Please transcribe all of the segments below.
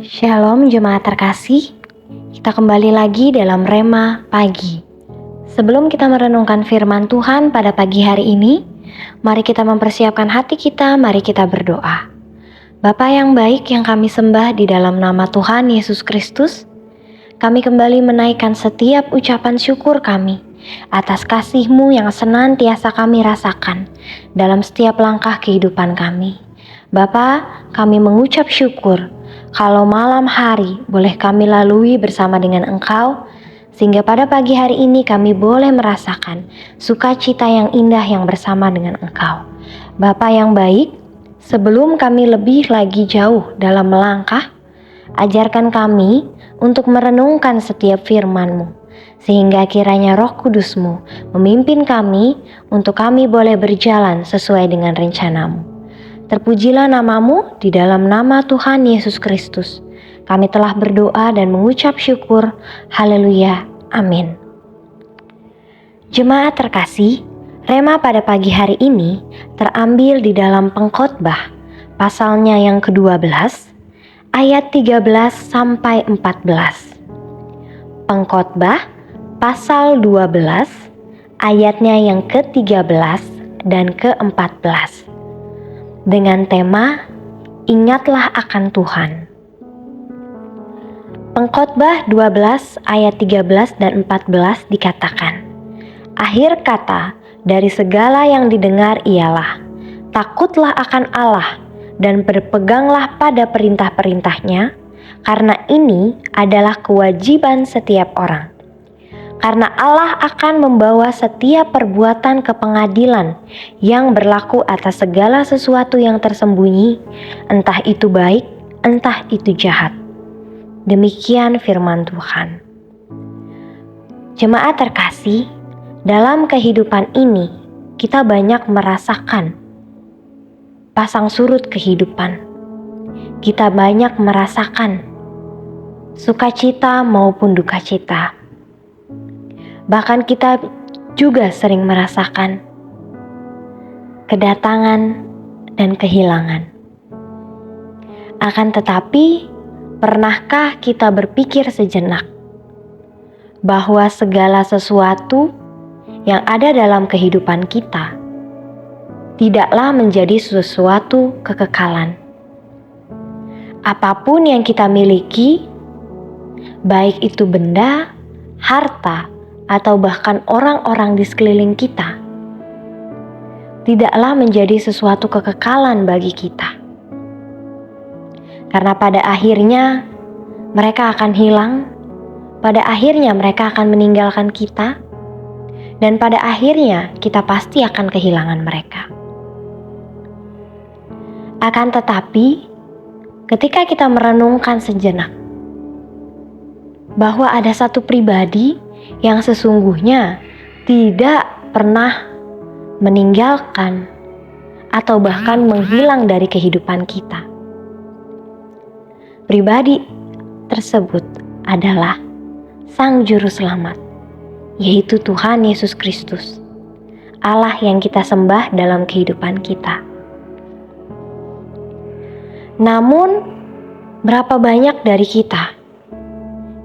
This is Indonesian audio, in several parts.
Shalom jemaat terkasih, kita kembali lagi dalam Rema Pagi. Sebelum kita merenungkan firman Tuhan pada pagi hari ini, mari kita mempersiapkan hati kita, mari kita berdoa. Bapa yang baik yang kami sembah di dalam nama Tuhan Yesus Kristus, kami kembali menaikkan setiap ucapan syukur kami atas kasih-Mu yang senantiasa kami rasakan dalam setiap langkah kehidupan kami. Bapa, kami mengucap syukur kalau malam hari boleh kami lalui bersama dengan Engkau, sehingga pada pagi hari ini kami boleh merasakan sukacita yang indah yang bersama dengan Engkau. Bapa yang baik, sebelum kami lebih lagi jauh dalam melangkah, ajarkan kami untuk merenungkan setiap firman-Mu, sehingga kiranya Roh Kudus-Mu memimpin kami untuk kami boleh berjalan sesuai dengan rencana-Mu. Terpujilah nama-Mu di dalam nama Tuhan Yesus Kristus. Kami telah berdoa dan mengucap syukur. Haleluya. Amin. Jemaat terkasih, Rema pada pagi hari ini terambil di dalam Pengkhotbah, pasalnya yang ke-12, ayat 13 sampai 14. Pengkhotbah, pasal 12, ayatnya yang ke-13 dan ke-14. Dengan tema, Ingatlah akan Tuhan. Pengkhotbah 12 ayat 13 dan 14 dikatakan, akhir kata dari segala yang didengar ialah, takutlah akan Allah dan berpeganglah pada perintah-perintahnya, karena ini adalah kewajiban setiap orang. Karena Allah akan membawa setiap perbuatan ke pengadilan yang berlaku atas segala sesuatu yang tersembunyi, entah itu baik, entah itu jahat. Demikian firman Tuhan. Jemaat terkasih, dalam kehidupan ini kita banyak merasakan pasang surut kehidupan. Kita banyak merasakan sukacita maupun duka cita. Bahkan kita juga sering merasakan kedatangan dan kehilangan. Akan tetapi, pernahkah kita berpikir sejenak bahwa segala sesuatu yang ada dalam kehidupan kita tidaklah menjadi sesuatu kekekalan? Apapun yang kita miliki, baik itu benda, harta, atau bahkan orang-orang di sekeliling kita, tidaklah menjadi sesuatu kekekalan bagi kita. Karena pada akhirnya mereka akan hilang, pada akhirnya mereka akan meninggalkan kita, dan pada akhirnya kita pasti akan kehilangan mereka. Akan tetapi, ketika kita merenungkan sejenak bahwa ada satu pribadi yang sesungguhnya tidak pernah meninggalkan atau bahkan menghilang dari kehidupan kita. Pribadi tersebut adalah Sang Juru Selamat, yaitu Tuhan Yesus Kristus, Allah yang kita sembah dalam kehidupan kita. Namun, berapa banyak dari kita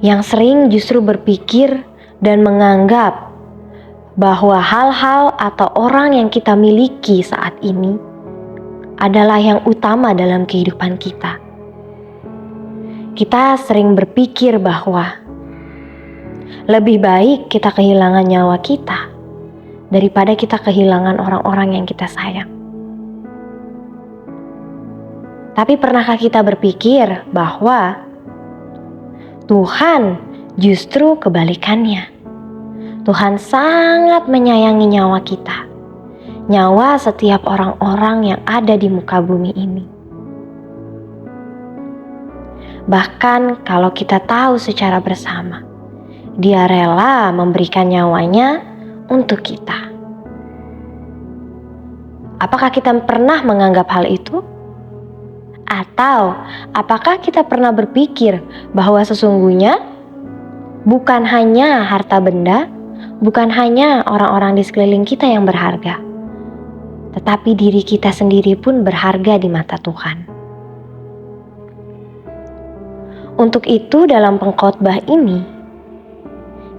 yang sering justru berpikir dan menganggap bahwa hal-hal atau orang yang kita miliki saat ini adalah yang utama dalam kehidupan kita. Kita sering berpikir bahwa lebih baik kita kehilangan nyawa kita daripada kita kehilangan orang-orang yang kita sayang. Tapi pernahkah kita berpikir bahwa Tuhan justru kebalikannya? Tuhan sangat menyayangi nyawa kita, nyawa setiap orang-orang yang ada di muka bumi ini. Bahkan kalau kita tahu secara bersama, Dia rela memberikan nyawanya untuk kita. Apakah kita pernah menganggap hal itu? Atau apakah kita pernah berpikir bahwa sesungguhnya bukan hanya harta benda, bukan hanya orang-orang di sekeliling kita yang berharga, tetapi diri kita sendiri pun berharga di mata Tuhan. Untuk itu dalam pengkhotbah ini,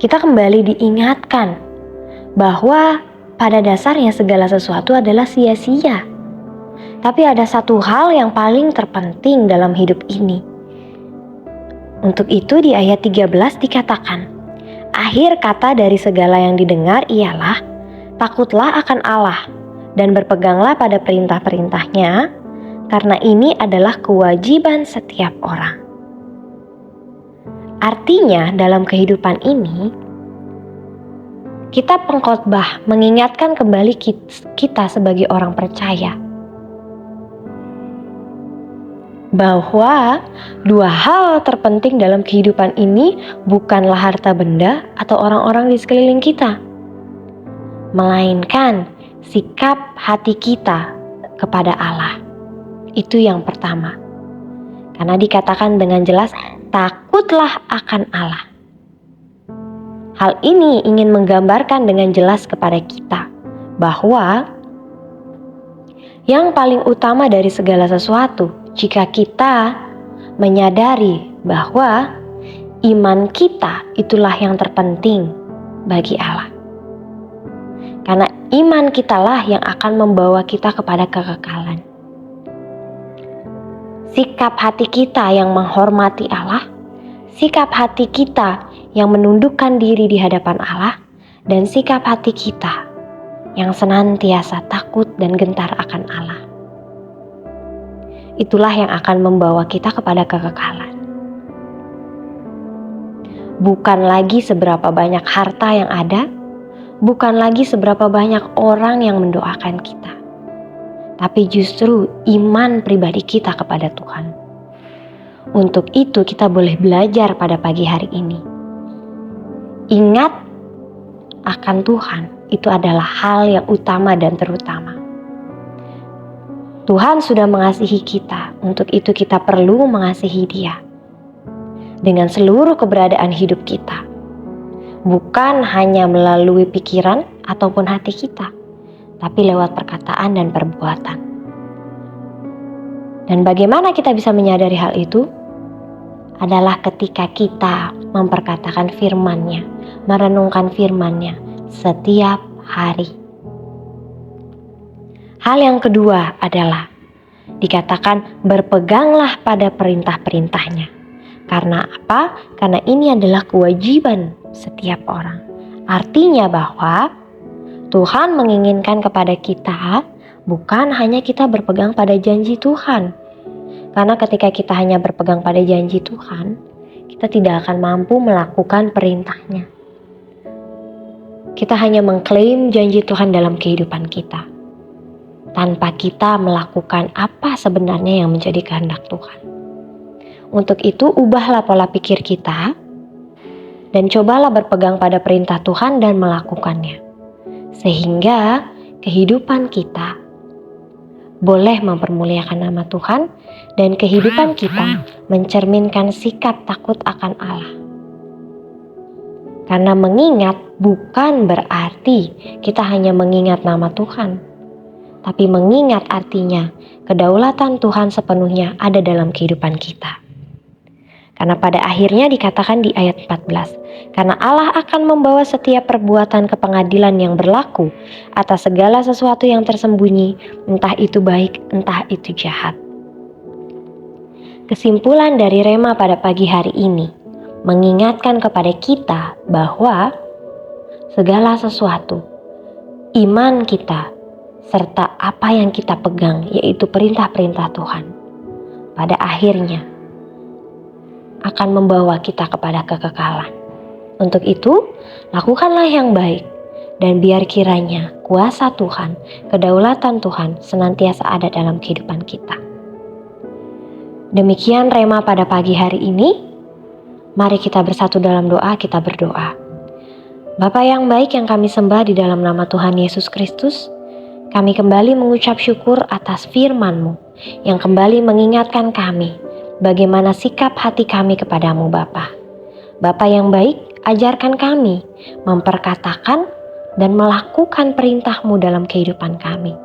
kita kembali diingatkan bahwa pada dasarnya segala sesuatu adalah sia-sia. Tapi ada satu hal yang paling terpenting dalam hidup ini. Untuk itu di ayat 13 dikatakan, akhir kata dari segala yang didengar ialah, takutlah akan Allah dan berpeganglah pada perintah-perintahnya, karena ini adalah kewajiban setiap orang. Artinya dalam kehidupan ini, kita pengkhotbah mengingatkan kembali kita sebagai orang percaya bahwa dua hal terpenting dalam kehidupan ini bukanlah harta benda atau orang-orang di sekeliling kita, melainkan sikap hati kita kepada Allah. Itu yang pertama. Karena dikatakan dengan jelas, takutlah akan Allah. Hal ini ingin menggambarkan dengan jelas kepada kita bahwa yang paling utama dari segala sesuatu, jika kita menyadari bahwa iman kita itulah yang terpenting bagi Allah. Karena iman kitalah yang akan membawa kita kepada kekekalan. Sikap hati kita yang menghormati Allah, sikap hati kita yang menundukkan diri di hadapan Allah, dan sikap hati kita yang senantiasa takut dan gentar akan Allah. Itulah yang akan membawa kita kepada kekekalan. Bukan lagi seberapa banyak harta yang ada, bukan lagi seberapa banyak orang yang mendoakan kita, tapi justru iman pribadi kita kepada Tuhan. Untuk itu kita boleh belajar pada pagi hari ini. Ingat akan Tuhan, itu adalah hal yang utama dan terutama. Tuhan sudah mengasihi kita, untuk itu kita perlu mengasihi Dia dengan seluruh keberadaan hidup kita. Bukan hanya melalui pikiran ataupun hati kita, tapi lewat perkataan dan perbuatan. Dan bagaimana kita bisa menyadari hal itu? Adalah ketika kita memperkatakan firman-Nya, merenungkan firman-Nya setiap hari. Hal yang kedua adalah dikatakan berpeganglah pada perintah-perintahnya. Karena apa? Karena ini adalah kewajiban setiap orang. Artinya bahwa Tuhan menginginkan kepada kita bukan hanya kita berpegang pada janji Tuhan. Karena ketika kita hanya berpegang pada janji Tuhan, kita tidak akan mampu melakukan perintahnya. Kita hanya mengklaim janji Tuhan dalam kehidupan kita, tanpa kita melakukan apa sebenarnya yang menjadi kehendak Tuhan. Untuk itu, ubahlah pola pikir kita, dan cobalah berpegang pada perintah Tuhan dan melakukannya. Sehingga kehidupan kita boleh mempermuliakan nama Tuhan dan kehidupan kita mencerminkan sikap takut akan Allah. Karena mengingat bukan berarti kita hanya mengingat nama Tuhan, tapi mengingat artinya kedaulatan Tuhan sepenuhnya ada dalam kehidupan kita. Karena pada akhirnya dikatakan di ayat 14, karena Allah akan membawa setiap perbuatan ke pengadilan yang berlaku atas segala sesuatu yang tersembunyi, entah itu baik, entah itu jahat. Kesimpulan dari Rema pada pagi hari ini mengingatkan kepada kita bahwa segala sesuatu, iman kita, serta apa yang kita pegang, yaitu perintah-perintah Tuhan, pada akhirnya akan membawa kita kepada kekekalan. Untuk itu, lakukanlah yang baik, dan biar kiranya kuasa Tuhan, kedaulatan Tuhan senantiasa ada dalam kehidupan kita. Demikian Rema pada pagi hari ini. Mari kita bersatu dalam doa, kita berdoa. Bapa yang baik yang kami sembah di dalam nama Tuhan Yesus Kristus, kami kembali mengucap syukur atas firman-Mu yang kembali mengingatkan kami bagaimana sikap hati kami kepadamu Bapa. Bapa yang baik, ajarkan kami memperkatakan dan melakukan perintah-Mu dalam kehidupan kami,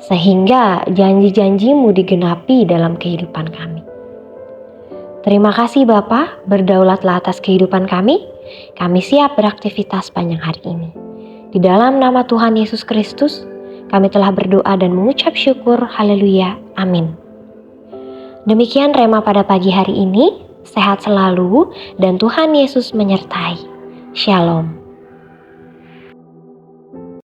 sehingga janji-janji-Mu digenapi dalam kehidupan kami. Terima kasih Bapa, berdaulatlah atas kehidupan kami. Kami siap beraktivitas panjang hari ini. Di dalam nama Tuhan Yesus Kristus, kami telah berdoa dan mengucap syukur. Haleluya. Amin. Demikian rema pada pagi hari ini. Sehat selalu dan Tuhan Yesus menyertai. Shalom.